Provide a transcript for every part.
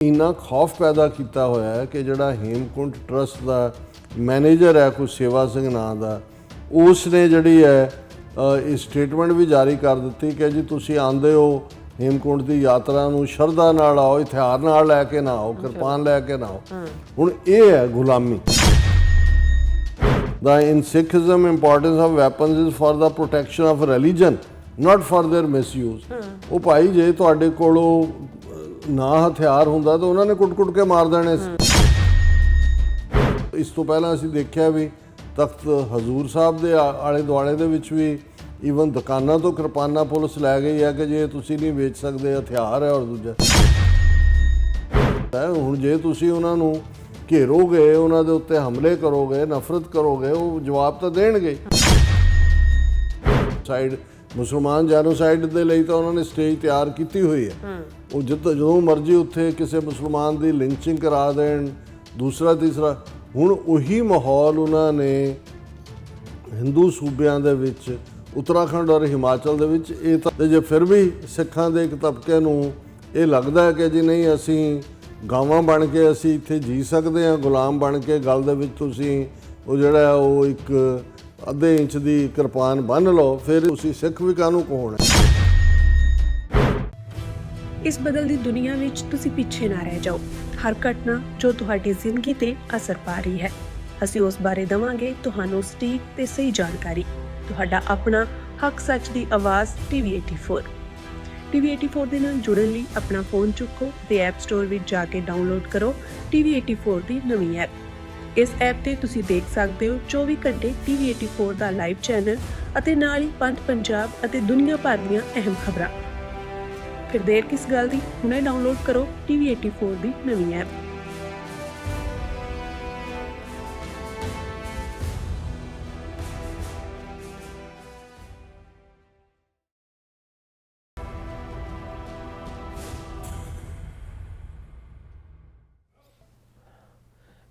ਇੰਨਾ ਖੌਫ ਪੈਦਾ ਕੀਤਾ ਹੋਇਆ ਹੈ ਕਿ ਜਿਹੜਾ ਹੇਮਕੁੰਟ ਟਰਸਟ ਦਾ ਮੈਨੇਜਰ ਹੈ ਕੋਈ ਸੇਵਾ ਸਿੰਘ ਨਾਂ ਦਾ, ਉਸ ਨੇ ਜਿਹੜੀ ਹੈ ਇਹ ਸਟੇਟਮੈਂਟ ਵੀ ਜਾਰੀ ਕਰ ਦਿੱਤੀ ਕਿ ਜੀ ਤੁਸੀਂ ਆਉਂਦੇ ਹੋ ਹੇਮਕੁੰਟ ਦੀ ਯਾਤਰਾ ਨੂੰ ਸ਼ਰਧਾ ਨਾਲ ਆਓ, ਹਥਿਆਰ ਨਾਲ ਲੈ ਕੇ ਨਾ ਆਓ, ਕਿਰਪਾਨ ਲੈ ਕੇ ਨਾ ਆਓ। ਹੁਣ ਇਹ ਹੈ ਗੁਲਾਮੀ। In Sikhism, importance of weapons is for the protection of religion, not for their misuse. ਉਹ ਭਾਈ ਜੇ ਤੁਹਾਡੇ ਕੋਲੋਂ ਨਾ ਹਥਿਆਰ ਹੁੰਦਾ ਤਾਂ ਉਹਨਾਂ ਨੇ ਕੁੱਟ-ਕੁੱਟ ਕੇ ਮਾਰ ਦੇਣੇ ਸੀ। ਇਸ ਤੋਂ ਪਹਿਲਾਂ ਅਸੀਂ ਦੇਖਿਆ ਵੀ ਤਖਤ ਹਜ਼ੂਰ ਸਾਹਿਬ ਦੇ ਆਲੇ ਦੁਆਲੇ ਦੇ ਵਿੱਚ ਵੀ ਈਵਨ ਦੁਕਾਨਾਂ ਤੋਂ ਕਿਰਪਾਨਾਂ ਪੁਲਿਸ ਲੈ ਗਈ ਹੈ ਕਿ ਜੇ ਤੁਸੀਂ ਨਹੀਂ ਵੇਚ ਸਕਦੇ, ਹਥਿਆਰ ਹੈ। ਔਰ ਦੂਜਾ ਹੁਣ ਜੇ ਤੁਸੀਂ ਉਹਨਾਂ ਨੂੰ ਘੇਰੋਗੇ, ਉਹਨਾਂ ਦੇ ਉੱਤੇ ਹਮਲੇ ਕਰੋਗੇ, ਨਫ਼ਰਤ ਕਰੋਗੇ, ਉਹ ਜਵਾਬ ਤਾਂ ਦੇਣਗੇ। ਸਾਈਡ ਮੁਸਲਮਾਨ ਜੈਨੋਸਾਈਡ ਦੇ ਲਈ ਤਾਂ ਉਹਨਾਂ ਨੇ ਸਟੇਜ ਤਿਆਰ ਕੀਤੀ ਹੋਈ ਹੈ। ਉਹ ਜਦੋਂ ਮਰਜ਼ੀ ਉੱਥੇ ਕਿਸੇ ਮੁਸਲਮਾਨ ਦੀ ਲਿੰਚਿੰਗ ਕਰਾ ਦੇਣ, ਦੂਸਰਾ ਤੀਸਰਾ। ਹੁਣ ਉਹੀ ਮਾਹੌਲ ਉਹਨਾਂ ਨੇ ਹਿੰਦੂ ਸੂਬਿਆਂ ਦੇ ਵਿੱਚ, ਉੱਤਰਾਖੰਡ ਔਰ ਹਿਮਾਚਲ ਦੇ ਵਿੱਚ। ਇਹ ਤਾਂ ਜੇ ਫਿਰ ਵੀ ਸਿੱਖਾਂ ਦੇ ਇੱਕ ਤਬਕੇ ਨੂੰ ਇਹ ਲੱਗਦਾ ਹੈ ਕਿ ਜੀ ਨਹੀਂ, ਅਸੀਂ ਗਾਵਾਂ ਬਣ ਕੇ ਅਸੀਂ ਇੱਥੇ ਜੀ ਸਕਦੇ ਹਾਂ, ਗੁਲਾਮ ਬਣ ਕੇ ਗਲ ਦੇ ਵਿੱਚ ਤੁਸੀਂ ਉਹ ਜਿਹੜਾ ਉਹ ਇੱਕ ਅੱਧੇ ਇੰਚ ਦੀ ਕਿਰਪਾਨ ਬੰਨ੍ਹ ਲਓ, ਫਿਰ ਤੁਸੀਂ ਸਿੱਖ ਵੀ ਕਾਹਨੂੰ ਕਹਾਉਣਾ। ਇਸ ਬਦਲਦੀ ਦੁਨੀਆ ਵਿੱਚ ਤੁਸੀਂ ਪਿੱਛੇ ਨਾ ਰਹਿ ਜਾਓ। ਹਰ ਘਟਨਾ ਜੋ ਤੁਹਾਡੀ ਜ਼ਿੰਦਗੀ ਤੇ ਅਸਰ ਪਾ ਰਹੀ ਹੈ, ਅਸੀਂ ਉਸ ਬਾਰੇ ਦੇਵਾਂਗੇ ਤੁਹਾਨੂੰ ਸਟੀਕ ਤੇ ਸਹੀ ਜਾਣਕਾਰੀ। ਤੁਹਾਡਾ ਆਪਣਾ ਹੱਕ ਸੱਚ ਦੀ ਆਵਾਜ਼ TV84। TV84 ਦੇ ਨਾਲ ਜੁੜਨ ਲਈ ਆਪਣਾ ਫੋਨ ਚੁੱਕੋ ਤੇ ਐਪ ਸਟੋਰ ਵਿੱਚ ਜਾ ਕੇ ਡਾਊਨਲੋਡ ਕਰੋ TV84 ਦੀ ਨਵੀਂ ਐਪ। ਇਸ ਐਪ ਤੇ ਤੁਸੀਂ ਦੇਖ ਸਕਦੇ ਹੋ 24 ਘੰਟੇ TV84 ਦਾ ਲਾਈਵ ਚੈਨਲ ਅਤੇ ਨਾਲ ਹੀ ਪੰਜ ਪੰਜਾਬ ਅਤੇ ਦੁਨੀਆ ਭਰ ਦੀਆਂ ਅਹਿਮ ਖਬਰਾਂ। ਫਿਰ ਦੇਰ ਕਿਸ ਗੱਲ ਦੀ, ਹੁਣੇ ਡਾਊਨਲੋਡ ਕਰੋ TV84 ਦੀ ਨਵੀਂ app.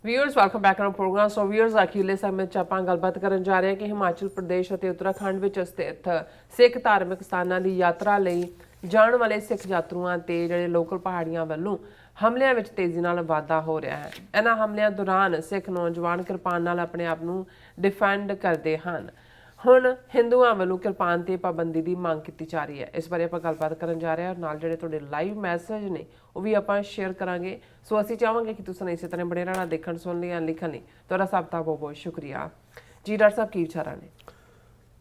Viewers welcome back to programme. So viewers, ਅਖੀਰਲੇ ਸਮੇਂ 'ਚ ਆਪਾਂ ਗੱਲਬਾਤ ਕਰਨ ਜਾ ਰਹੇ ਹਾਂ ਕਿ ਹਿਮਾਚਲ ਪ੍ਰਦੇਸ਼ ਅਤੇ ਉੱਤਰਾਖੰਡ ਵਿੱਚ ਸਥਿਤ ਸਿੱਖ ਧਾਰਮਿਕ ਸਥਾਨਾਂ ਦੀ ਯਾਤਰਾ ਲਈ ਜਾਣ ਵਾਲੇ ਸਿੱਖ ਯਾਤਰੂਆਂ ਤੇ ਜਿਹੜੇ ਲੋਕਲ ਪਹਾੜੀਆਂ ਵੱਲੋਂ ਹਮਲਿਆਂ ਵਿੱਚ ਤੇਜ਼ੀ ਨਾਲ ਵਾਧਾ ਹੋ ਰਿਹਾ ਹੈ। ਇਹਨਾਂ ਹਮਲਿਆਂ ਦੌਰਾਨ ਸਿੱਖ ਨੌਜਵਾਨ ਕਿਰਪਾਨ ਨਾਲ ਆਪਣੇ ਆਪ ਨੂੰ ਡਿਫੈਂਡ ਕਰਦੇ ਹਨ। ਹੁਣ ਹਿੰਦੂਆਂ ਵੱਲੋਂ ਕਿਰਪਾਨ ਤੇ ਪਾਬੰਦੀ ਦੀ ਮੰਗ ਕੀਤੀ ਜਾ ਰਹੀ ਹੈ। ਇਸ ਬਾਰੇ ਆਪਾਂ ਗੱਲਬਾਤ ਕਰਨ ਜਾ ਰਹੇ ਹਾਂ। ਨਾਲ ਜਿਹੜੇ ਤੁਹਾਡੇ ਲਾਈਵ ਮੈਸੇਜ ਨੇ ਉਹ ਵੀ ਆਪਾਂ ਸ਼ੇਅਰ ਕਰਾਂਗੇ। ਸੋ ਅਸੀਂ ਚਾਹਾਂਗੇ ਕਿ ਤੁਸੀਂ ਇਸੇ ਤਰ੍ਹਾਂ ਬਣੇ ਰਹਿਣਾ, ਦੇਖਣ ਸੁਣਨ ਲਈ, ਲਿਖਣ ਲਈ। ਤੁਹਾਡਾ ਸਭ ਦਾ ਬਹੁਤ ਬਹੁਤ ਸ਼ੁਕਰੀਆ ਜੀ। ਡਾਕਟਰ ਸਾਹਿਬ, ਕੀ ਵਿਚਾਰਾਂ ਨੇ?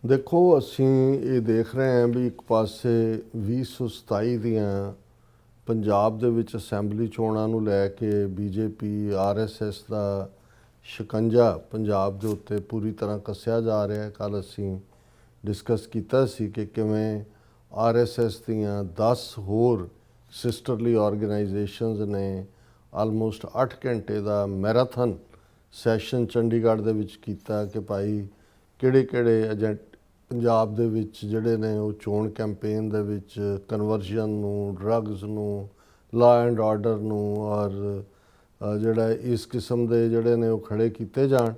ਦੇਖੋ, ਅਸੀਂ ਇਹ ਦੇਖ ਰਹੇ ਹਾਂ ਵੀ ਇੱਕ ਪਾਸੇ 2027 ਦੀਆਂ ਪੰਜਾਬ ਦੇ ਵਿੱਚ ਅਸੈਂਬਲੀ ਚੋਣਾਂ ਨੂੰ ਲੈ ਕੇ BJP RSS ਦਾ ਸ਼ਿਕੰਜਾ ਪੰਜਾਬ ਦੇ ਉੱਤੇ ਪੂਰੀ ਤਰ੍ਹਾਂ ਕੱਸਿਆ ਜਾ ਰਿਹਾ ਹੈ। ਕੱਲ੍ਹ ਅਸੀਂ ਡਿਸਕਸ ਕੀਤਾ ਸੀ ਕਿ ਕਿਵੇਂ RSS ਦੀਆਂ 10 ਹੋਰ ਸਿਸਟਰਲੀ ਆਰਗੇਨਾਈਜੇਸ਼ਨਸ ਨੇ ਆਲਮੋਸਟ 8 ਘੰਟੇ ਦਾ ਮੈਰਾਥਨ ਸੈਸ਼ਨ ਚੰਡੀਗੜ੍ਹ ਦੇ ਵਿੱਚ ਕੀਤਾ ਕਿ ਭਾਈ ਕਿਹੜੇ ਏਜੰਟ ਪੰਜਾਬ ਦੇ ਵਿੱਚ ਜਿਹੜੇ ਨੇ ਉਹ ਚੋਣ ਕੈਂਪੇਨ ਦੇ ਵਿੱਚ ਕਨਵਰਜਨ ਨੂੰ, ਡਰੱਗਸ ਨੂੰ, ਲਾਅ ਐਂਡ ਆਰਡਰ ਨੂੰ ਔਰ ਜਿਹੜਾ ਇਸ ਕਿਸਮ ਦੇ ਜਿਹੜੇ ਨੇ ਉਹ ਖੜੇ ਕੀਤੇ ਜਾਣ।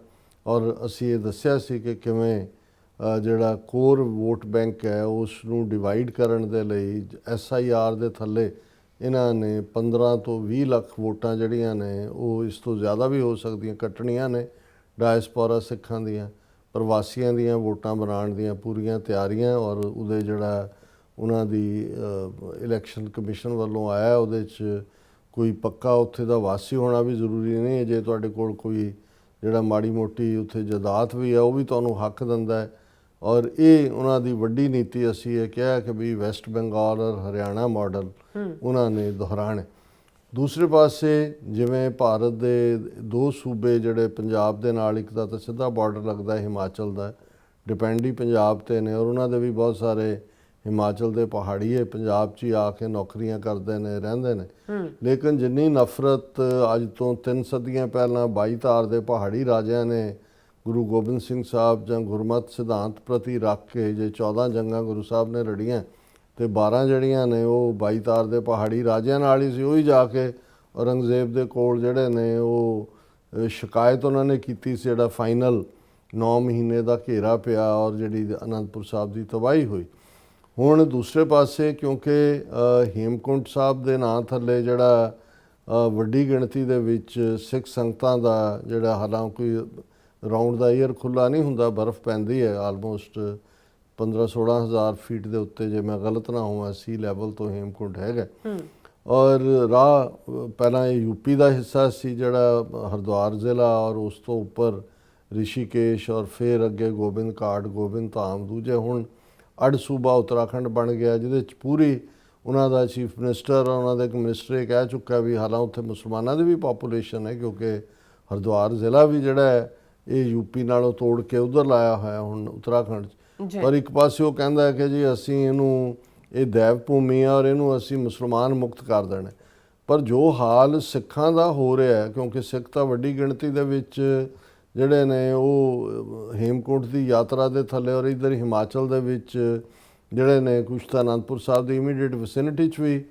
ਔਰ ਅਸੀਂ ਇਹ ਦੱਸਿਆ ਸੀ ਕਿ ਕਿਵੇਂ ਜਿਹੜਾ ਕੋਰ ਵੋਟ ਬੈਂਕ ਹੈ ਉਸ ਨੂੰ ਡਿਵਾਈਡ ਕਰਨ ਦੇ ਲਈ SIR ਦੇ ਥੱਲੇ ਇਹਨਾਂ ਨੇ 15 ਤੋਂ 20 ਲੱਖ ਵੋਟਾਂ ਜਿਹੜੀਆਂ ਨੇ ਉਹ ਇਸ ਤੋਂ ਜ਼ਿਆਦਾ ਵੀ ਹੋ ਸਕਦੀਆਂ ਕੱਟਣੀਆਂ ਨੇ ਡਾਇਸਪੋਰਾ ਸਿੱਖਾਂ ਦੀਆਂ, ਪ੍ਰਵਾਸੀਆਂ ਦੀਆਂ ਵੋਟਾਂ ਬਣਾਉਣ ਦੀਆਂ ਪੂਰੀਆਂ ਤਿਆਰੀਆਂ। ਔਰ ਉਹਦੇ ਜਿਹੜਾ ਉਹਨਾਂ ਦੀ ਇਲੈਕਸ਼ਨ ਕਮਿਸ਼ਨ ਵੱਲੋਂ ਆਇਆ ਉਹਦੇ 'ਚ ਕੋਈ ਪੱਕਾ ਉੱਥੇ ਦਾ ਵਾਸੀ ਹੋਣਾ ਵੀ ਜ਼ਰੂਰੀ ਨਹੀਂ ਹੈ। ਜੇ ਤੁਹਾਡੇ ਕੋਲ ਕੋਈ ਜਿਹੜਾ ਮਾੜੀ ਮੋਟੀ ਉੱਥੇ ਜਾਇਦਾਦ ਵੀ ਹੈ ਉਹ ਵੀ ਤੁਹਾਨੂੰ ਹੱਕ ਦਿੰਦਾ ਹੈ। ਔਰ ਇਹ ਉਹਨਾਂ ਦੀ ਵੱਡੀ ਨੀਤੀ ਅਸੀਂ ਇਹ ਕਿਹਾ ਕਿ ਵੀ ਵੈਸਟ ਬੰਗਾਲ ਔਰ ਹਰਿਆਣਾ ਮਾਡਲ ਉਹਨਾਂ ਨੇ ਦੁਹਰਾਣੇ। ਦੂਸਰੇ ਪਾਸੇ ਜਿਵੇਂ ਭਾਰਤ ਦੇ 2 ਸੂਬੇ ਜਿਹੜੇ ਪੰਜਾਬ ਦੇ ਨਾਲ, ਇੱਕ ਦਾ ਤਾਂ ਸਿੱਧਾ ਬਾਰਡਰ ਲੱਗਦਾ ਹੈ ਹਿਮਾਚਲ ਦਾ, ਡਿਪੈਂਡ ਹੀ ਪੰਜਾਬ 'ਤੇ ਨੇ। ਔਰ ਉਹਨਾਂ ਦੇ ਵੀ ਬਹੁਤ ਸਾਰੇ ਹਿਮਾਚਲ ਦੇ ਪਹਾੜੀਏ ਪੰਜਾਬ 'ਚ ਹੀ ਆ ਕੇ ਨੌਕਰੀਆਂ ਕਰਦੇ ਨੇ, ਰਹਿੰਦੇ ਨੇ। ਲੇਕਿਨ ਜਿੰਨੀ ਨਫ਼ਰਤ ਅੱਜ ਤੋਂ 3 ਸਦੀਆਂ ਪਹਿਲਾਂ 22 ਧਾਰ ਦੇ ਪਹਾੜੀ ਰਾਜਿਆਂ ਨੇ ਗੁਰੂ ਗੋਬਿੰਦ ਸਿੰਘ ਸਾਹਿਬ ਜਾਂ ਗੁਰਮਤਿ ਸਿਧਾਂਤ ਪ੍ਰਤੀ ਰੱਖ ਕੇ ਜੇ 14 ਜੰਗਾਂ ਗੁਰੂ ਸਾਹਿਬ ਨੇ ਲੜੀਆਂ ਅਤੇ 12 ਜਿਹੜੀਆਂ ਨੇ ਉਹ 22 ਧਾਰ ਦੇ ਪਹਾੜੀ ਰਾਜਿਆਂ ਨਾਲ ਹੀ ਸੀ। ਉਹੀ ਜਾ ਕੇ ਔਰੰਗਜ਼ੇਬ ਦੇ ਕੋਲ ਜਿਹੜੇ ਨੇ ਉਹ ਸ਼ਿਕਾਇਤ ਉਹਨਾਂ ਨੇ ਕੀਤੀ ਸੀ, ਜਿਹੜਾ ਫਾਈਨਲ 9 ਮਹੀਨੇ ਦਾ ਘੇਰਾ ਪਿਆ ਔਰ ਜਿਹੜੀ ਅਨੰਦਪੁਰ ਸਾਹਿਬ ਦੀ ਤਬਾਹੀ ਹੋਈ। ਹੁਣ ਦੂਸਰੇ ਪਾਸੇ ਕਿਉਂਕਿ ਹੇਮਕੁੰਟ ਸਾਹਿਬ ਦੇ ਨਾਂ ਥੱਲੇ ਜਿਹੜਾ ਵੱਡੀ ਗਿਣਤੀ ਦੇ ਵਿੱਚ ਸਿੱਖ ਸੰਗਤਾਂ ਦਾ ਜਿਹੜਾ ਹਾਲਾਂ ਕੋਈ ਰਾਉਂਡ ਦਾ ਈਅਰ ਖੁੱਲ੍ਹਾ ਨਹੀਂ ਹੁੰਦਾ, ਬਰਫ਼ ਪੈਂਦੀ ਹੈ ਆਲਮੋਸਟ 15-16 ਹਜ਼ਾਰ ਫੀਟ ਦੇ ਉੱਤੇ, ਜੇ ਮੈਂ ਗਲਤ ਨਾ ਹੋਵਾਂ ਸੀ ਲੈਵਲ ਤੋਂ ਹੇਮਕੁੰਟ ਹੈਗਾ। ਔਰ ਰਾਹ ਪਹਿਲਾਂ ਇਹ ਯੂਪੀ ਦਾ ਹਿੱਸਾ ਸੀ ਜਿਹੜਾ ਹਰਿਦੁਆਰ ਜ਼ਿਲ੍ਹਾ, ਔਰ ਉਸ ਤੋਂ ਉੱਪਰ ਰਿਸ਼ੀਕੇਸ਼, ਔਰ ਫਿਰ ਅੱਗੇ ਗੋਬਿੰਦ ਘਾਟ, ਗੋਬਿੰਦ ਧਾਮ, ਦੂਜੇ ਹੁਣ ਅੱਡ ਸੂਬਾ ਉੱਤਰਾਖੰਡ ਬਣ ਗਿਆ, ਜਿਹਦੇ 'ਚ ਪੂਰੀ ਉਹਨਾਂ ਦਾ ਚੀਫ ਮਿਨਿਸਟਰ, ਉਹਨਾਂ ਦਾ ਇੱਕ ਮਿਨਿਸਟਰ ਇਹ ਕਹਿ ਚੁੱਕਾ ਵੀ ਹਾਲਾਂ ਉੱਥੇ ਮੁਸਲਮਾਨਾਂ ਦੀ ਵੀ ਪਾਪੂਲੇਸ਼ਨ ਹੈ, ਕਿਉਂਕਿ ਹਰਿਦੁਆਰ ਜ਼ਿਲ੍ਹਾ ਵੀ ਜਿਹੜਾ ਹੈ ਇਹ ਯੂਪੀ ਨਾਲੋਂ ਤੋੜ ਕੇ ਉਧਰ ਲਾਇਆ ਹੋਇਆ ਹੁਣ ਉੱਤਰਾਖੰਡ 'ਚ। ਪਰ ਇੱਕ ਪਾਸੇ ਉਹ ਕਹਿੰਦਾ ਹੈ ਕਿ ਜੀ ਅਸੀਂ ਇਹਨੂੰ, ਇਹ ਦੇਵ ਭੂਮੀ ਆ ਔਰ ਇਹਨੂੰ ਅਸੀਂ ਮੁਸਲਮਾਨ ਮੁਕਤ ਕਰ ਦੇਣਾ। ਪਰ ਜੋ ਹਾਲ ਸਿੱਖਾਂ ਦਾ ਹੋ ਰਿਹਾ ਹੈ, ਕਿਉਂਕਿ ਸਿੱਖ ਤਾਂ ਵੱਡੀ ਗਿਣਤੀ ਦੇ ਵਿੱਚ ਜਿਹੜੇ ਨੇ ਉਹ ਹੇਮਕੁੰਟ ਦੀ ਯਾਤਰਾ ਦੇ ਥੱਲੇ, ਔਰ ਇੱਧਰ ਹਿਮਾਚਲ ਦੇ ਵਿੱਚ ਜਿਹੜੇ ਨੇ ਕੁਛ ਤਾਂ ਅਨੰਦਪੁਰ ਸਾਹਿਬ ਦੀ ਇਮੀਡੀਏਟ ਵਿਸਿਨਿਟੀ 'ਚ ਵੀ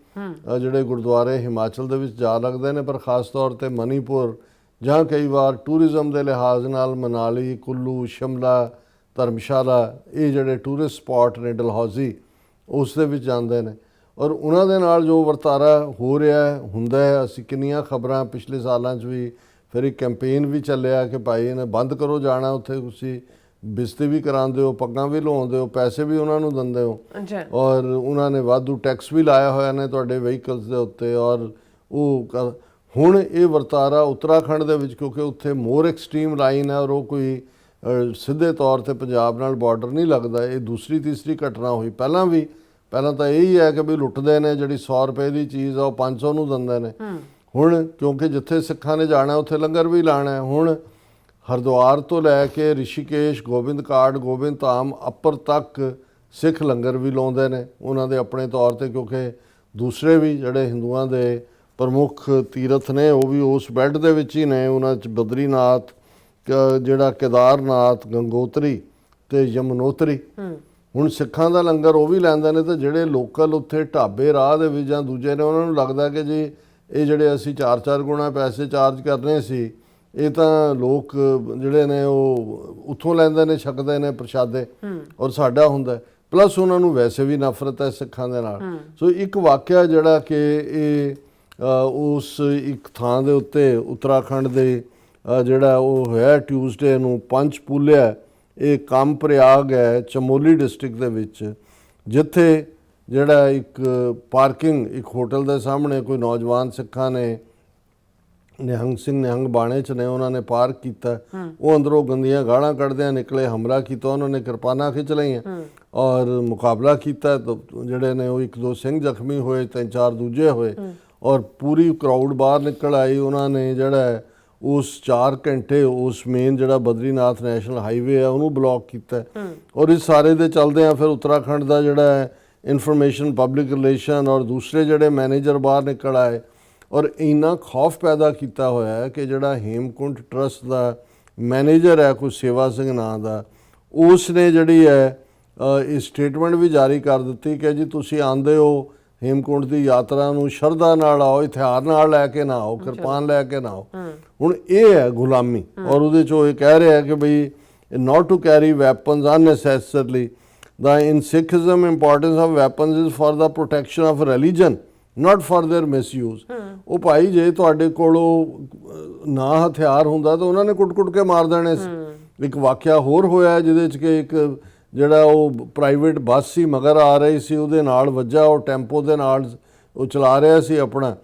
ਜਿਹੜੇ ਗੁਰਦੁਆਰੇ ਹਿਮਾਚਲ ਦੇ ਵਿੱਚ ਜਾ ਲੱਗਦੇ ਨੇ, ਪਰ ਖ਼ਾਸ ਤੌਰ 'ਤੇ ਮਨੀਪੁਰ, ਜਾਂ ਕਈ ਵਾਰ ਟੂਰਿਜ਼ਮ ਦੇ ਲਿਹਾਜ਼ ਨਾਲ ਮਨਾਲੀ, ਕੁੱਲੂ, ਸ਼ਿਮਲਾ, ਧਰਮਸ਼ਾਲਾ, ਇਹ ਜਿਹੜੇ ਟੂਰਿਸਟ ਸਪਾਟ ਨੇ, ਡਲਹੌਜ਼ੀ, ਉਸ ਦੇ ਵਿੱਚ ਜਾਂਦੇ ਨੇ। ਔਰ ਉਹਨਾਂ ਦੇ ਨਾਲ ਜੋ ਵਰਤਾਰਾ ਹੋ ਰਿਹਾ ਹੁੰਦਾ ਹੈ, ਅਸੀਂ ਕਿੰਨੀਆਂ ਖਬਰਾਂ ਪਿਛਲੇ ਸਾਲਾਂ 'ਚ ਵੀ, ਫਿਰ ਇੱਕ ਕੈਂਪੇਨ ਵੀ ਚੱਲਿਆ ਕਿ ਭਾਈ ਇਹਨੇ ਬੰਦ ਕਰੋ ਜਾਣਾ ਉੱਥੇ, ਤੁਸੀਂ ਬਿਸਤੀ ਵੀ ਕਰਾਉਂਦੇ ਹੋ, ਪੱਗਾਂ ਵੀ ਲਵਾਉਂਦੇ ਹੋ, ਪੈਸੇ ਵੀ ਉਹਨਾਂ ਨੂੰ ਦਿੰਦੇ ਹੋ, ਔਰ ਉਹਨਾਂ ਨੇ ਵਾਧੂ ਟੈਕਸ ਵੀ ਲਾਇਆ ਹੋਇਆ ਨੇ ਤੁਹਾਡੇ ਵਹੀਕਲਸ ਦੇ ਉੱਤੇ। ਔਰ ਉਹ ਹੁਣ ਇਹ ਵਰਤਾਰਾ ਉੱਤਰਾਖੰਡ ਦੇ ਵਿੱਚ, ਕਿਉਂਕਿ ਉੱਥੇ ਮੋਰ ਐਕਸਟ੍ਰੀਮ ਲਾਈਨ ਹੈ ਔਰ ਉਹ ਕੋਈ ਸਿੱਧੇ ਤੌਰ 'ਤੇ ਪੰਜਾਬ ਨਾਲ ਬਾਰਡਰ ਨਹੀਂ ਲੱਗਦਾ, ਇਹ ਦੂਸਰੀ ਤੀਸਰੀ ਘਟਨਾ ਹੋਈ। ਪਹਿਲਾਂ ਤਾਂ ਇਹੀ ਹੈ ਕਿ ਵੀ ਲੁੱਟਦੇ ਨੇ, ਜਿਹੜੀ 100 ਰੁਪਏ ਦੀ ਚੀਜ਼ ਆ ਉਹ 500 ਨੂੰ ਦਿੰਦੇ ਨੇ। ਹੁਣ ਕਿਉਂਕਿ ਜਿੱਥੇ ਸਿੱਖਾਂ ਨੇ ਜਾਣਾ ਉੱਥੇ ਲੰਗਰ ਵੀ ਲਾਣਾ ਹੈ। ਹੁਣ ਹਰਿਦੁਆਰ ਤੋਂ ਲੈ ਕੇ ਰਿਸ਼ੀਕੇਸ਼, ਗੋਬਿੰਦ ਘਾਟ, ਗੋਬਿੰਦ ਧਾਮ ਅੱਪਰ ਤੱਕ ਸਿੱਖ ਲੰਗਰ ਵੀ ਲਾਉਂਦੇ ਨੇ ਉਹਨਾਂ ਦੇ ਆਪਣੇ ਤੌਰ 'ਤੇ, ਕਿਉਂਕਿ ਦੂਸਰੇ ਵੀ ਜਿਹੜੇ ਹਿੰਦੂਆਂ ਦੇ ਪ੍ਰਮੁੱਖ ਤੀਰਥ ਨੇ ਉਹ ਵੀ ਉਸ ਬੈਲਟ ਦੇ ਵਿੱਚ ਹੀ ਨੇ। ਉਹਨਾਂ 'ਚ ਬਦਰੀਨਾਥ, ਜਿਹੜਾ ਕੇਦਾਰਨਾਥ, ਗੰਗੋਤਰੀ ਅਤੇ ਯਮਨੋਤਰੀ। ਹੁਣ ਸਿੱਖਾਂ ਦਾ ਲੰਗਰ ਉਹ ਵੀ ਲੈਂਦੇ ਨੇ, ਤੇ ਜਿਹੜੇ ਲੋਕਲ ਉੱਥੇ ਢਾਬੇ ਰਾਹ ਦੇ ਵਿੱਚ ਜਾਂ ਦੂਜੇ ਨੇ, ਉਹਨਾਂ ਨੂੰ ਲੱਗਦਾ ਕਿ ਜੀ ਇਹ ਜਿਹੜੇ ਅਸੀਂ 4-4 ਗੁਣਾ ਪੈਸੇ ਚਾਰਜ ਕਰਨੇ ਸੀ, ਇਹ ਤਾਂ ਲੋਕ ਜਿਹੜੇ ਨੇ ਉਹ ਉੱਥੋਂ ਲੈਂਦੇ ਨੇ, ਛਕਦੇ ਨੇ ਪ੍ਰਸ਼ਾਦੇ, ਔਰ ਸਾਡਾ ਹੁੰਦਾ। ਪਲੱਸ ਉਹਨਾਂ ਨੂੰ ਵੈਸੇ ਵੀ ਨਫ਼ਰਤ ਹੈ ਸਿੱਖਾਂ ਦੇ ਨਾਲ। ਸੋ ਇੱਕ ਵਾਕਿਆ ਜਿਹੜਾ ਕਿ ਇਹ ਉਸ ਇੱਕ ਥਾਂ ਦੇ ਉੱਤੇ ਉੱਤਰਾਖੰਡ ਦੇ ਜਿਹੜਾ ਉਹ ਹੋਇਆ ਟਿਊਜ਼ਡੇ ਨੂੰ, ਪੰਚਪੂਲਿਆ, ਇਹ ਕਾਮਪ੍ਰਯਾਗ ਹੈ ਚਮੋਲੀ ਡਿਸਟ੍ਰਿਕਟ ਦੇ ਵਿੱਚ, ਜਿੱਥੇ ਜਿਹੜਾ ਇੱਕ ਪਾਰਕਿੰਗ, ਇੱਕ ਹੋਟਲ ਦੇ ਸਾਹਮਣੇ ਕੋਈ ਨੌਜਵਾਨ ਸਿੱਖਾਂ ਨੇ, ਨਿਹੰਗ ਸਿੰਘ ਨਿਹੰਗ ਬਾਣੇ 'ਚ ਨੇ, ਉਹਨਾਂ ਨੇ ਪਾਰਕ ਕੀਤਾ। ਉਹ ਅੰਦਰੋਂ ਗੰਦੀਆਂ ਗਾਲਾਂ ਕੱਢਦਿਆਂ ਨਿਕਲੇ, ਹਮਲਾ ਕੀਤਾ, ਉਹਨਾਂ ਨੇ ਕਿਰਪਾਨਾਂ ਖਿੱਚ ਲਈਆਂ ਔਰ ਮੁਕਾਬਲਾ ਕੀਤਾ। ਜਿਹੜੇ ਨੇ ਉਹ 1-2 ਸਿੰਘ ਜ਼ਖਮੀ ਹੋਏ, 3-4 ਦੂਜੇ ਹੋਏ, ਔਰ ਪੂਰੀ ਕਰਾਊਡ ਬਾਹਰ ਨਿਕਲ ਆਈ। ਉਹਨਾਂ ਨੇ ਜਿਹੜਾ ਉਸ 4 ਘੰਟੇ ਉਸ ਮੇਨ ਜਿਹੜਾ ਬਦਰੀਨਾਥ ਨੈਸ਼ਨਲ ਹਾਈਵੇ ਆ ਉਹਨੂੰ ਬਲੌਕ ਕੀਤਾ। ਔਰ ਇਸ ਸਾਰੇ ਦੇ ਚੱਲਦਿਆਂ ਫਿਰ ਉੱਤਰਾਖੰਡ ਦਾ ਜਿਹੜਾ ਇਨਫੋਰਮੇਸ਼ਨ ਪਬਲਿਕ ਰਿਲੇਸ਼ਨ ਔਰ ਦੂਸਰੇ ਜਿਹੜੇ ਮੈਨੇਜਰ ਬਾਹਰ ਨਿਕਲ ਆਏ, ਔਰ ਇੰਨਾ ਖੌਫ ਪੈਦਾ ਕੀਤਾ ਹੋਇਆ ਹੈ ਕਿ ਜਿਹੜਾ ਹੇਮਕੁੰਟ ਟਰਸਟ ਦਾ ਮੈਨੇਜਰ ਹੈ ਕੋਈ ਸੇਵਾ ਸਿੰਘ ਨਾਂ ਦਾ, ਉਸ ਨੇ ਜਿਹੜੀ ਹੈ ਇਹ ਸਟੇਟਮੈਂਟ ਵੀ ਜਾਰੀ ਕਰ ਦਿੱਤੀ ਕਿ ਜੀ ਤੁਸੀਂ ਆਉਂਦੇ ਹੋ ਹੇਮਕੁੰਟ ਦੀ ਯਾਤਰਾ ਨੂੰ ਸ਼ਰਧਾ ਨਾਲ ਆਓ, ਹਥਿਆਰ ਨਾਲ ਲੈ ਕੇ ਨਾ ਆਓ, ਕਿਰਪਾਨ ਲੈ ਕੇ ਨਾ ਆਓ। ਹੁਣ ਇਹ ਹੈ ਗੁਲਾਮੀ। ਔਰ ਉਹਦੇ 'ਚੋਂ ਇਹ ਕਹਿ ਰਿਹਾ ਕਿ ਬਈ not to carry weapons unnecessarily. In Sikhism, importance of weapons is for the protection of religion, not for their misuse. ਉਹ ਭਾਈ ਜੇ ਤੁਹਾਡੇ ਕੋਲੋਂ ਨਾ ਹਥਿਆਰ ਹੁੰਦਾ ਤਾਂ ਉਹਨਾਂ ਨੇ ਕੁੱਟ-ਕੁੱਟ ਕੇ ਮਾਰ ਦੇਣੇ ਸੀ। ਇੱਕ ਵਾਕਿਆ ਹੋਰ ਹੋਇਆ ਜਿਹਦੇ 'ਚ ਕਿ ਇੱਕ ਜਿਹੜਾ ਉਹ ਪ੍ਰਾਈਵੇਟ ਬੱਸ ਸੀ ਮਗਰ ਆ ਰਹੀ ਸੀ, ਉਹਦੇ ਨਾਲ ਵੱਜਾ, ਉਹ ਟੈਂਪੋ ਦੇ ਨਾਲ ਉਹ ਚਲਾ ਰਿਹਾ ਸੀ ਆਪਣਾ,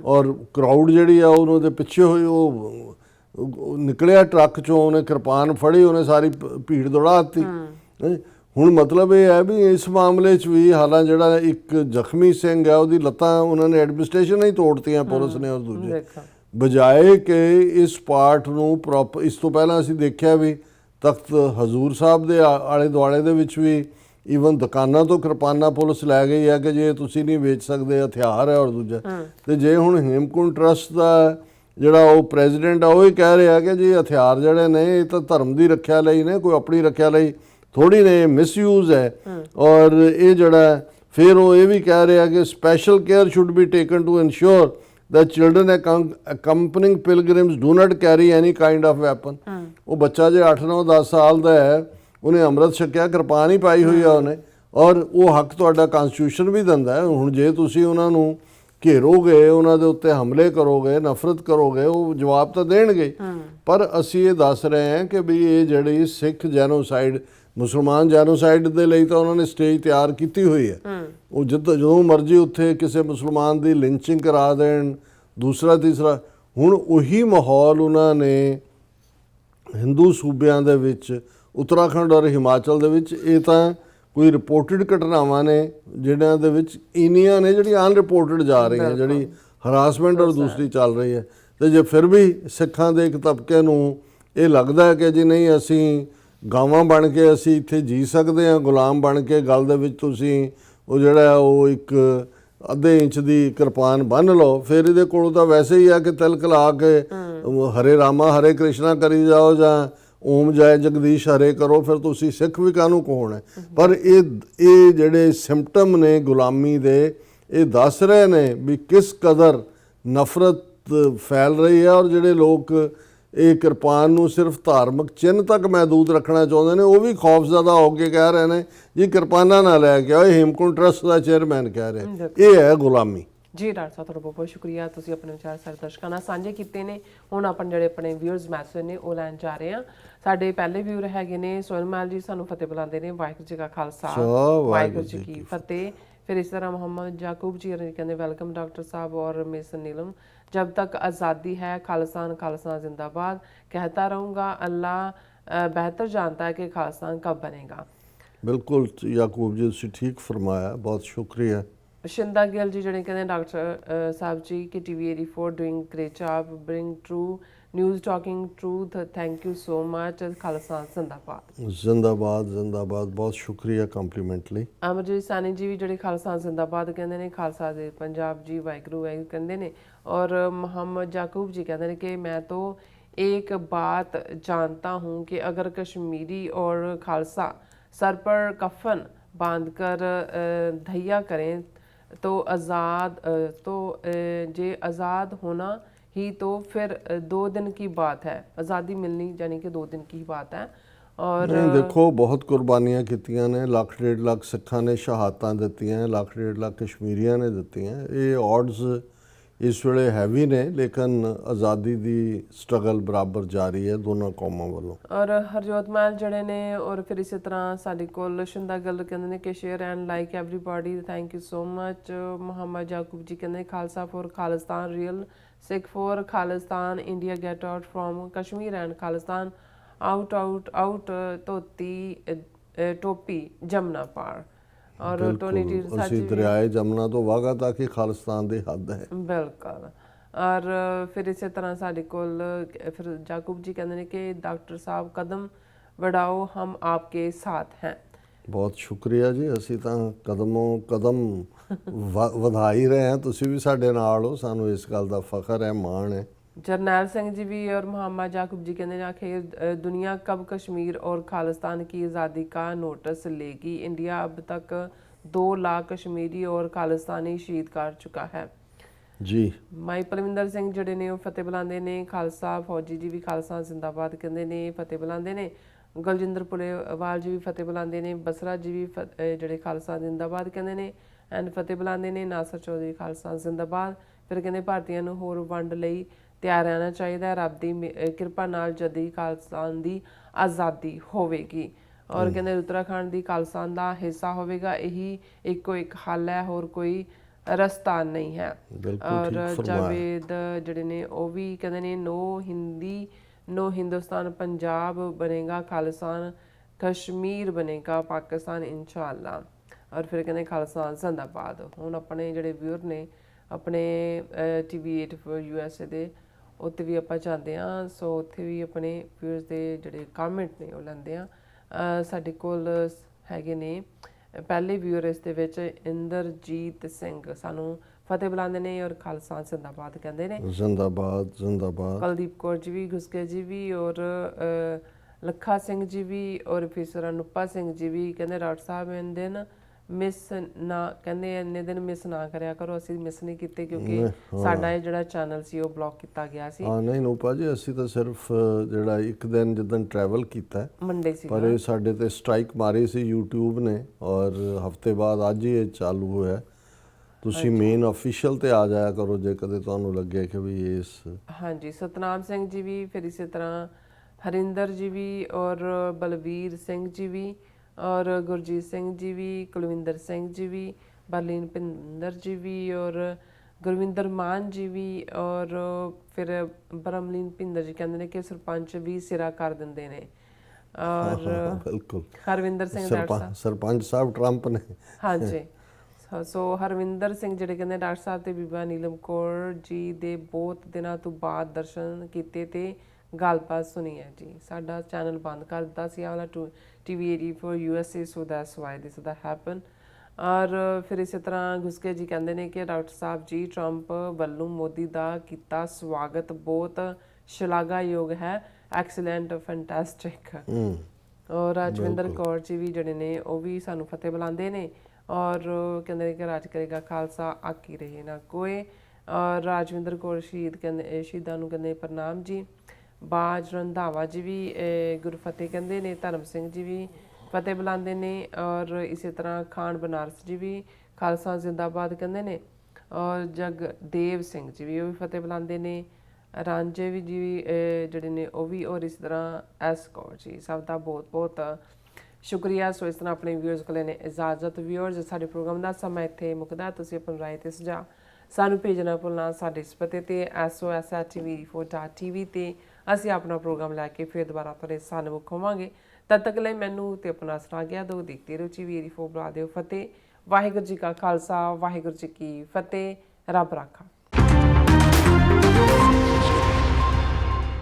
ਔਰ ਕਰਾਊਡ ਜਿਹੜੀ ਆ ਉਹਨੂੰ ਦੇ ਪਿੱਛੇ ਹੋਈ, ਉਹ ਨਿਕਲਿਆ ਟਰੱਕ 'ਚੋਂ, ਉਹਨੇ ਕਿਰਪਾਨ ਫੜੀ, ਉਹਨੇ ਸਾਰੀ ਭੀੜ ਦੌੜਾ ਦਿੱਤੀ। ਹੁਣ ਮਤਲਬ ਇਹ ਹੈ ਵੀ ਇਸ ਮਾਮਲੇ 'ਚ ਵੀ ਹਾਲਾਂ ਜਿਹੜਾ ਇੱਕ ਜ਼ਖਮੀ ਸਿੰਘ ਹੈ ਉਹਦੀ ਲੱਤਾਂ ਉਹਨਾਂ ਨੇ ਐਡਮਿਨਿਸਟ੍ਰੇਸ਼ਨ ਹੀ ਤੋੜਤੀਆਂ ਪੁਲਿਸ ਨੇ, ਔਰ ਦੂਜੇ ਬਜਾਏ ਕਿ ਇਸ ਪਾਰਟ ਨੂੰ ਪ੍ਰੋਪਰ। ਇਸ ਤੋਂ ਪਹਿਲਾਂ ਅਸੀਂ ਦੇਖਿਆ ਵੀ ਤਖਤ ਹਜ਼ੂਰ ਸਾਹਿਬ ਦੇ ਆਲੇ ਦੁਆਲੇ ਦੇ ਵਿੱਚ ਵੀ ਈਵਨ ਦੁਕਾਨਾਂ ਤੋਂ ਕਿਰਪਾਨਾਂ ਪੁਲਿਸ ਲੈ ਗਈ ਹੈ ਕਿ ਜੇ ਤੁਸੀਂ ਨਹੀਂ ਵੇਚ ਸਕਦੇ, ਹਥਿਆਰ ਹੈ। ਔਰ ਦੂਜਾ ਤੇ ਜੇ ਹੁਣ ਹੇਮਕੁੰਟ ਟਰਸਟ ਦਾ ਜਿਹੜਾ ਉਹ ਪ੍ਰੈਜ਼ੀਡੈਂਟ ਆ ਉਹ ਹੀ ਕਹਿ ਰਿਹਾ ਕਿ ਜੀ ਹਥਿਆਰ ਜਿਹੜੇ ਨੇ ਇਹ ਤਾਂ ਧਰਮ ਦੀ ਰੱਖਿਆ ਲਈ ਨੇ, ਕੋਈ ਆਪਣੀ ਰੱਖਿਆ ਲਈ ਥੋੜ੍ਹੀ ਨੇ, ਮਿਸਯੂਜ਼ ਹੈ। ਔਰ ਇਹ ਜਿਹੜਾ ਫਿਰ ਉਹ ਇਹ ਵੀ ਕਹਿ ਰਿਹਾ ਕਿ special care should be taken to ensure that children accompanying pilgrims do not carry any kind of weapon. ਉਹ ਬੱਚਾ ਜੇ 8-9-10 ਸਾਲ ਦਾ ਹੈ, ਉਹਨੇ ਅੰਮ੍ਰਿਤ ਛਕਿਆ, ਕਿਰਪਾਨ ਹੀ ਪਾਈ ਹੋਈ ਆ ਉਹਨੇ, ਔਰ ਉਹ ਹੱਕ ਤੁਹਾਡਾ ਕਨਸਟੀਟਿਊਸ਼ਨ ਵੀ ਦਿੰਦਾ ਹੈ। ਹੁਣ ਜੇ ਤੁਸੀਂ ਉਹਨਾਂ ਨੂੰ ਘੇਰੋਗੇ, ਉਹਨਾਂ ਦੇ ਉੱਤੇ ਹਮਲੇ ਕਰੋਗੇ, ਨਫ਼ਰਤ ਕਰੋਗੇ, ਉਹ ਜਵਾਬ ਤਾਂ ਦੇਣਗੇ। ਪਰ ਅਸੀਂ ਇਹ ਦੱਸ ਰਹੇ ਹਾਂ ਕਿ ਵੀ ਇਹ ਜਿਹੜੀ ਸਿੱਖ ਜੈਨੋਸਾਈਡ, ਮੁਸਲਮਾਨ ਜੈਨੋਸਾਈਡ ਦੇ ਲਈ ਤਾਂ ਉਹਨਾਂ ਨੇ ਸਟੇਜ ਤਿਆਰ ਕੀਤੀ ਹੋਈ ਹੈ। ਉਹ ਜਦੋਂ ਮਰਜ਼ੀ ਉੱਥੇ ਕਿਸੇ ਮੁਸਲਮਾਨ ਦੀ ਲਿੰਚਿੰਗ ਕਰਾ ਦੇਣ, ਦੂਸਰਾ ਤੀਸਰਾ। ਹੁਣ ਉਹੀ ਮਾਹੌਲ ਉਹਨਾਂ ਨੇ ਹਿੰਦੂ ਸੂਬਿਆਂ ਦੇ ਵਿੱਚ, ਉੱਤਰਾਖੰਡ ਔਰ ਹਿਮਾਚਲ ਦੇ ਵਿੱਚ, ਇਹ ਤਾਂ ਕੋਈ ਰਿਪੋਰਟਡ ਘਟਨਾਵਾਂ ਨੇ ਜਿਹਨਾਂ ਦੇ ਵਿੱਚ ਇੰਨੀਆਂ ਨੇ ਜਿਹੜੀਆਂ ਅਨਰਿਪੋਰਟਡ ਜਾ ਰਹੀਆਂ, ਜਿਹੜੀ ਹਰਾਸਮੈਂਟ ਔਰ ਦੂਸਰੀ ਚੱਲ ਰਹੀ ਹੈ। ਤੇ ਜੇ ਫਿਰ ਵੀ ਸਿੱਖਾਂ ਦੇ ਇੱਕ ਤਬਕੇ ਨੂੰ ਇਹ ਲੱਗਦਾ ਹੈ ਕਿ ਜੀ ਨਹੀਂ, ਅਸੀਂ ਗਾਵਾਂ ਬਣ ਕੇ ਅਸੀਂ ਇੱਥੇ ਜੀ ਸਕਦੇ ਹਾਂ, ਗੁਲਾਮ ਬਣ ਕੇ, ਗੱਲ ਦੇ ਵਿੱਚ ਤੁਸੀਂ ਉਹ ਜਿਹੜਾ ਉਹ ਇੱਕ ਅੱਧੇ ਇੰਚ ਦੀ ਕਿਰਪਾਨ ਬੰਨ੍ਹ ਲਓ, ਫਿਰ ਇਹਦੇ ਕੋਲ ਤਾਂ ਵੈਸੇ ਹੀ ਆ ਕਿ ਤਿਲਕ ਲਾ ਕੇ ਹਰੇ ਰਾਮਾ ਹਰੇ ਕ੍ਰਿਸ਼ਨਾ ਕਰੀ ਜਾਓ ਜਾਂ ਓਮ ਜੈ ਜਗਦੀਸ਼ ਹਰੇ ਕਰੋ, ਫਿਰ ਤੁਸੀਂ ਸਿੱਖ ਵੀ ਕਾਹਨੂੰ ਕੌਣ ਹੈ। ਪਰ ਇਹ ਜਿਹੜੇ ਸਿੰਪਟਮ ਨੇ ਗੁਲਾਮੀ ਦੇ, ਇਹ ਦੱਸ ਰਹੇ ਨੇ ਵੀ ਕਿਸ ਕਦਰ ਨਫ਼ਰਤ ਫੈਲ ਰਹੀ ਹੈ। ਔਰ ਜਿਹੜੇ ਲੋਕ ਇਹ ਕਿਰਪਾਨ ਨੂੰ ਸਿਰਫ ਧਾਰਮਿਕ ਚਿੰਨ੍ਹ ਤੱਕ ਮਹਿਦੂਦ ਰੱਖਣਾ ਚਾਹੁੰਦੇ ਨੇ, ਉਹ ਵੀ ਖੌਫਜ਼ਦਾ ਹੋ ਕੇ ਕਹਿ ਰਹੇ ਨੇ ਜੀ ਕਿਰਪਾਨਾਂ ਨਾ ਲੈ ਕੇ ਆਓ। ਹੇਮਕੁੰਟ ਟਰਸਟ ਦਾ ਚੇਅਰਮੈਨ ਕਹਿ ਰਿਹਾ ਇਹ ਹੈ ਗੁਲਾਮੀ। ਜੀ ਡਾਕਟਰ ਸਾਹਿਬ, ਤੁਹਾਡਾ ਬਹੁਤ ਬਹੁਤ ਸ਼ੁਕਰੀਆ। ਤੁਸੀਂ ਆਪਣੇ ਵਿਚਾਰ ਸਾਰੇ ਦਰਸ਼ਕਾਂ ਨਾਲ ਸਾਂਝੇ ਕੀਤੇ ਨੇ। ਹੁਣ ਆਪਾਂ ਜਿਹੜੇ ਆਪਣੇ ਵਿਊਅਰਸ ਮੈਸੇਜ ਨੇ ਉਹ ਲੈਣ ਜਾ ਰਹੇ ਹਾਂ। ਸਾਡੇ ਪਹਿਲੇ ਵਿਊਅਰ ਹੈਗੇ ਨੇ ਸੋਨਮਾਲ ਜੀ, ਸਾਨੂੰ ਫਤਿਹ ਬੁਲਾਉਂਦੇ ਨੇ। ਵਾਹਿਗੁਰੂ ਜੀ ਕਾ ਖਾਲਸਾ, ਵਾਹਿਗੁਰੂ ਜੀ ਕੀ ਫਤਿਹ। फिर इस तरह मोहम्मद याकूब जी कहते वेलकम डॉक्टर साहब और मिस नीलम, जब तक आज़ादी है खालिस्तान खालिस्तान जिंदाबाद, कहता रहूँगा, अल्लाह बेहतर जानता है कि खालिस्तान कब बनेगा। बिल्कुल याकूब जी, तुसीं ठीक फरमाया, बहुत शुक्रिया। शिंदा गिल जी ਜਿਹੜੇ ਕਹਿੰਦੇ डॉक्टर साहब जी कि TV 84 doing great job, bring true news, talking truth, thank you so much. Khalistan जिंदाबाद जिंदाबाद जिंदाबाद, बहुत शुक्रिया ਕੰਪਲੀਮੈਂਟ ਲਈ। ਅਮਰਜੀਤ ਸਾਨੀ ਜੀ ਵੀ ਜਿਹੜੇ ਖਾਲਸਾ ਜ਼ਿੰਦਾਬਾਦ ਕਹਿੰਦੇ ਨੇ, ਖਾਲਸਾ ਦੇ ਪੰਜਾਬ ਜੀ, ਵਾਹਿਗੁਰੂ ਵਾਹਿਗੁਰੂ ਕਹਿੰਦੇ ਨੇ। ਔਰ मोहम्मद याकूब जी कहते हैं कि मैं तो एक बात जानता हूँ कि अगर कश्मीरी और खालसा सर पर कफन बांध कर धैया करें तो जे आज़ाद होना ही तो फिर 2 दिन की बात है, आज़ादी मिलनी यानी कि 2 दिन की बात है। और देखो बहुत कुर्बानियां कीतियां ने, 1.5 ਲੱਖ ਸਿੱਖਾਂ ਨੇ ਸ਼ਹਾਦਤਾਂ ਦਿੱਤੀਆਂ, 1.5 ਲੱਖ ਕਸ਼ਮੀਰੀਆਂ ਨੇ ਦਿੱਤੀਆਂ। ਇਹ ਔਡਸ ਇਸ ਵੇਲੇ ਹੈਵੀ ਨੇ, ਲੇਕਿਨ ਆਜ਼ਾਦੀ ਦੀ ਸਟਰਗਲ ਬਰਾਬਰ ਜਾਰੀ ਹੈ ਦੋਨਾਂ ਕੌਮਾਂ ਵੱਲੋਂ। ਔਰ ਹਰਜੋਤ ਮਾਲ ਜਿਹੜੇ ਨੇ, ਔਰ ਫਿਰ ਇਸੇ ਤਰ੍ਹਾਂ ਸਾਡੇ ਕੋਲ ਸ਼ਿੰਦਾ ਗੱਲ ਕਹਿੰਦੇ ਨੇ ਕਿ share and like everybody, thank you so much. Mohammad Yakub ji ਕਹਿੰਦੇ Khalsa for Khalistan, real Sikh for Khalistan, India get out from Kashmir and Khalistan, out out out, dhoti ਟੋਪੀ ਜਮਨਾ ਪਾਰ। और टोनी टी ਅਸੀਂ ਦਰਿਆਏ ਜਮਨਾ ਤੋਂ ਵਾਗਾ ਤੱਕ ਹੀ ਖਾਲਿਸਤਾਨ ਦੀ ਹੱਦ ਹੈ। ਬਿਲਕੁਲ। ਔਰ ਫਿਰ ਇਸੇ ਤਰ੍ਹਾਂ ਸਾਡੇ ਕੋਲ ਫਿਰ ਯਾਕੂਬ ਜੀ ਕਹਿੰਦੇ ਨੇ ਕਿ ਡਾਕਟਰ ਸਾਹਿਬ ਕਦਮ ਵੜਾਓ, ਹਮ ਆਪਕੇ ਸਾਥ हैं। ਬਹੁਤ ਸ਼ੁਕਰੀਆ ਜੀ, ਅਸੀਂ ਤਾਂ ਕਦਮੋਂ ਕਦਮ ਵਧਾ ਹੀ ਰਹੇ ਹਾਂ, ਤੁਸੀਂ ਵੀ ਸਾਡੇ ਨਾਲ ਹੋ, ਸਾਨੂੰ ਇਸ ਗੱਲ ਦਾ ਫਖਰ ਹੈ, ਮਾਣ ਹੈ। जरनैल सिंह जी भी और मोहम्मद याकूब जी कहते हैं आखिर दुनिया कब कश्मीर और खालिस्तान की आज़ादी का नोटिस लेगी? इंडिया अब तक 2 लाख कश्मीरी और खालिस्तानी शहीद कर चुका है। जी माई पलविंदर सिंह जोड़े ने फतेह बुलाते हैं। खालसा फौजी जी भी खालसा जिंदाबाद कहते हैं, फतेह बुलाते हैं। गलजिंदर पुलेवाल जी भी फतेह बुलाते हैं। बसरा जी भी जोड़े खालसा जिंदाबाद कहते हैं एंड फतेह बुलाते हैं। नासर चौधरी खालसा जिंदाबाद। फिर कहते भारतीयों को होर वंड लई ਤਿਆਰ ਰਹਿਣਾ ਚਾਹੀਦਾ, ਰੱਬ ਦੀ ਕਿਰਪਾ ਨਾਲ ਜਦੀ ਖਾਲਿਸਤਾਨ ਦੀ ਆਜ਼ਾਦੀ ਹੋਵੇਗੀ। ਔਰ ਕਹਿੰਦੇ ਉੱਤਰਾਖੰਡ ਦੀ ਖਾਲਿਸਤਾਨ ਦਾ ਹਿੱਸਾ ਹੋਵੇਗਾ, ਇਹੀ ਇੱਕੋ ਇੱਕ ਹੱਲ ਹੈ, ਹੋਰ ਕੋਈ ਰਸਤਾ ਨਹੀਂ ਹੈ। ਔਰ ਜਾਵੇਦ ਜਿਹੜੇ ਨੇ ਉਹ ਵੀ ਕਹਿੰਦੇ ਨੇ ਨੋ ਹਿੰਦੀ ਨੋ ਹਿੰਦੁਸਤਾਨ, ਪੰਜਾਬ ਬਣੇਗਾ ਖਾਲਿਸਤਾਨ, ਕਸ਼ਮੀਰ ਬਣੇਗਾ ਪਾਕਿਸਤਾਨ ਇਨਸ਼ਾਅੱਲਾ। ਔਰ ਫਿਰ ਕਹਿੰਦੇ ਖਾਲਿਸਤਾਨ ਜ਼ਿੰਦਾਬਾਦ। ਹੁਣ ਆਪਣੇ ਜਿਹੜੇ ਵਿਊਅਰ ਨੇ ਆਪਣੇ TV 84 USA ਦੇ ਉੱਥੇ ਵੀ ਆਪਾਂ ਜਾਂਦੇ ਹਾਂ, ਸੋ ਉੱਥੇ ਵੀ ਆਪਣੇ ਵਿਊਅਰਸ ਦੇ ਜਿਹੜੇ ਕਮੈਂਟ ਨੇ ਉਹ ਲੈਂਦੇ ਹਾਂ। ਸਾਡੇ ਕੋਲ ਹੈਗੇ ਨੇ ਪਹਿਲੇ ਵਿਊਅਰ ਇਸ ਦੇ ਵਿੱਚ ਇੰਦਰਜੀਤ ਸਿੰਘ, ਸਾਨੂੰ ਫਤਿਹ ਬੁਲਾਉਂਦੇ ਨੇ ਔਰ ਖਾਲਸਾ ਜ਼ਿੰਦਾਬਾਦ ਕਹਿੰਦੇ ਨੇ। ਜ਼ਿੰਦਾਬਾਦ ਜ਼ਿੰਦਾਬਾਦ। ਕੁਲਦੀਪ ਕੌਰ ਜੀ ਵੀ, ਗੁਸਕੇ ਜੀ ਵੀ ਔਰ ਲੱਖਾ ਸਿੰਘ ਜੀ ਵੀ ਔਰ ਫਿਰ ਅਨੂਪਾ ਸਿੰਘ ਜੀ ਵੀ ਕਹਿੰਦੇ ਡਾਕਟਰ ਸਾਹਿਬ ਇੰਨੇ ਦਿਨ ਮਿਸ ਨਾ, ਕਹਿੰਦੇ ਇੰਨੇ ਦਿਨ ਮਿਸ ਨਾ ਕਰਿਆ ਕਰੋ। ਅਸੀਂ ਮਿਸ ਨਹੀਂ ਕੀਤੇ ਕਿਉਂਕਿ ਸਾਡਾ ਇਹ ਜਿਹੜਾ ਚੈਨਲ ਸੀ ਉਹ ਬਲੌਕ ਕੀਤਾ ਗਿਆ ਸੀ। ਹਾਂ ਨਹੀਂ ਨੂਪਾ ਜੀ, ਅਸੀਂ ਤਾਂ ਸਿਰਫ ਜਿਹੜਾ ਇੱਕ ਦਿਨ ਜਿੱਦਣ ਟਰੈਵਲ ਕੀਤਾ ਮੰਡੇ ਸੀ, ਪਰ ਇਹ ਸਾਡੇ ਤੇ ਸਟ੍ਰਾਈਕ ਮਾਰੀ ਸੀ YouTube ਨੇ ਔਰ ਹਫਤੇ ਬਾਅਦ ਅੱਜ ਹੀ ਇਹ ਚਾਲੂ ਹੋਇਆ। ਤੁਸੀਂ ਮੇਨ ਅਫੀਸ਼ੀਅਲ ਤੇ ਆ ਜਾਇਆ ਕਰੋ ਜੇ ਕਦੇ ਤੁਹਾਨੂੰ ਲੱਗੇ ਕਿ ਵੀ ਇਸ ਹਾਂਜੀ, ਸਤਨਾਮ ਸਿੰਘ ਜੀ ਵੀ, ਫਿਰ ਇਸੇ ਤਰ੍ਹਾਂ ਹਰਿੰਦਰ ਜੀ ਵੀ, ਔਰ ਬਲਵੀਰ ਸਿੰਘ ਜੀ ਵੀ, ਔਰ ਗੁਰਜੀਤ ਸਿੰਘ ਜੀ ਵੀ, ਕੁਲਵਿੰਦਰ ਸਿੰਘ ਜੀ ਵੀ, ਬਰਲੀਨ ਭਿੰਦਰ ਜੀ ਵੀ, ਔਰ ਗੁਰਵਿੰਦਰ ਮਾਨ ਜੀ ਵੀ, ਔਰ ਫਿਰ ਬਰਮਲੀਨ ਭਿੰਦਰ ਜੀ ਕਹਿੰਦੇ ਨੇ ਕਿ ਸਰਪੰਚ ਵੀ ਸਿਰਾ ਕਰ ਦਿੰਦੇ ਨੇ, ਔਰ ਬਿਲਕੁਲ ਹਰਵਿੰਦਰ ਸਿੰਘ ਡਾਕਟਰ ਸਾਹਿਬ, ਸਰਪੰਚ ਸਾਹਿਬ ਟਰੰਪ ਨੇ। ਹਾਂਜੀ। ਸੋ ਹਰਵਿੰਦਰ ਸਿੰਘ ਜਿਹੜੇ ਕਹਿੰਦੇ ਡਾਕਟਰ ਸਾਹਿਬ ਤੇ ਬੀਬਾ ਨੀਲਮ ਕੌਰ ਜੀ ਦੇ ਬਹੁਤ ਦਿਨਾਂ ਤੋਂ ਬਾਅਦ ਦਰਸ਼ਨ ਕੀਤੇ ਤੇ ਗੱਲਬਾਤ ਸੁਣੀ ਹੈ ਜੀ। ਸਾਡਾ ਚੈਨਲ ਬੰਦ ਕਰ ਦਿੱਤਾ ਸੀ ਆਹ ਵਾਲਾ TV84 USA, so that's why this the happen. ਔਰ ਫਿਰ ਇਸੇ ਤਰ੍ਹਾਂ ਗੁਸਕੇ ਜੀ ਕਹਿੰਦੇ ਨੇ ਕਿ ਡਾਕਟਰ ਸਾਹਿਬ ਜੀ ਟਰੰਪ ਵੱਲੋਂ ਮੋਦੀ ਦਾ ਕੀਤਾ ਸਵਾਗਤ ਬਹੁਤ ਸ਼ਲਾਘਾਯੋਗ ਹੈ, ਐਕਸਲੈਂਟ, ਫੈਂਟੈਸਟਿਕ। ਔਰ ਰਾਜਵਿੰਦਰ ਕੌਰ ਜੀ ਵੀ ਜਿਹੜੇ ਨੇ ਉਹ ਵੀ ਸਾਨੂੰ ਫਤਿਹ ਬੁਲਾਉਂਦੇ ਨੇ, ਔਰ ਕਹਿੰਦੇ ਨੇ ਕਿ ਰਾਜ ਕਰੇਗਾ ਖਾਲਸਾ, ਆਕੀ ਰਹੇ ਨਾ ਕੋਏ। ਔਰ ਰਾਜਵਿੰਦਰ ਕੌਰ ਸ਼ਹੀਦ ਕਹਿੰਦੇ ਸ਼ਹੀਦਾਂ ਨੂੰ ਕਹਿੰਦੇ ਪ੍ਰਣਾਮ ਜੀ। ਬਾਜ ਰੰਧਾਵਾ ਜੀ ਵੀ ਗੁਰਫਤਿਹ ਕਹਿੰਦੇ ਨੇ, ਧਰਮ ਸਿੰਘ ਜੀ ਵੀ ਫਤਿਹ ਬੁਲਾਉਂਦੇ ਨੇ, ਔਰ ਇਸੇ ਤਰ੍ਹਾਂ ਖਾਨ ਬਨਾਰਸ ਜੀ ਵੀ ਖਾਲਸਾ ਜ਼ਿੰਦਾਬਾਦ ਕਹਿੰਦੇ ਨੇ, ਔਰ ਜਗਦੇਵ ਸਿੰਘ ਜੀ ਵੀ ਉਹ ਵੀ ਫਤਿਹ ਬੁਲਾਉਂਦੇ ਨੇ, ਰਾਂਝੇ ਵੀ ਜੀ ਜਿਹੜੇ ਨੇ ਉਹ ਵੀ, ਔਰ ਇਸ ਤਰ੍ਹਾਂ ਐਸ ਕੌਰ ਜੀ। ਸਭ ਦਾ ਬਹੁਤ ਬਹੁਤ ਸ਼ੁਕਰੀਆ। ਸੋ ਇਸ ਤਰ੍ਹਾਂ ਆਪਣੇ ਵਿਊਅਰਸ ਕੋਲ ਨੇ ਇਜਾਜ਼ਤ। ਵਿਊਅਰਸ, ਸਾਡੇ ਪ੍ਰੋਗਰਾਮ ਦਾ ਸਮਾਂ ਇੱਥੇ ਮੁੱਕਦਾ। ਤੁਸੀਂ ਆਪਣੀ ਰਾਏ ਤੇ ਸੁਝਾਅ ਸਾਨੂੰ ਭੇਜਣਾ ਭੁੱਲਣਾ ਸਾਡੇ ਇਸ ਪਤੇ ਤੇ sos@tv4.tv ਤੇ ਅਸੀਂ ਆਪਣਾ ਪ੍ਰੋਗਰਾਮ ਲੈ ਕੇ ਫਿਰ ਦੁਬਾਰਾ ਤੁਹਾਡੇ ਸਾਹਮਣੇ ਹੋਵਾਂਗੇ। ਤਦ ਤੱਕ ਲਈ ਮੈਨੂੰ ਤੇ ਆਪਣਾ ਸੁਣਾ ਗਿਆ ਦੋ ਦੇਖਦੇ ਰਹੋ TV84 ਬੁਲਾ ਦਿਓ ਫਤਿਹ। ਵਾਹਿਗੁਰੂ ਜੀ ਕਾ ਖਾਲਸਾ, ਵਾਹਿਗੁਰੂ ਜੀ ਕੀ ਫਤਿਹ। ਰੱਬ ਰਾਖਾ।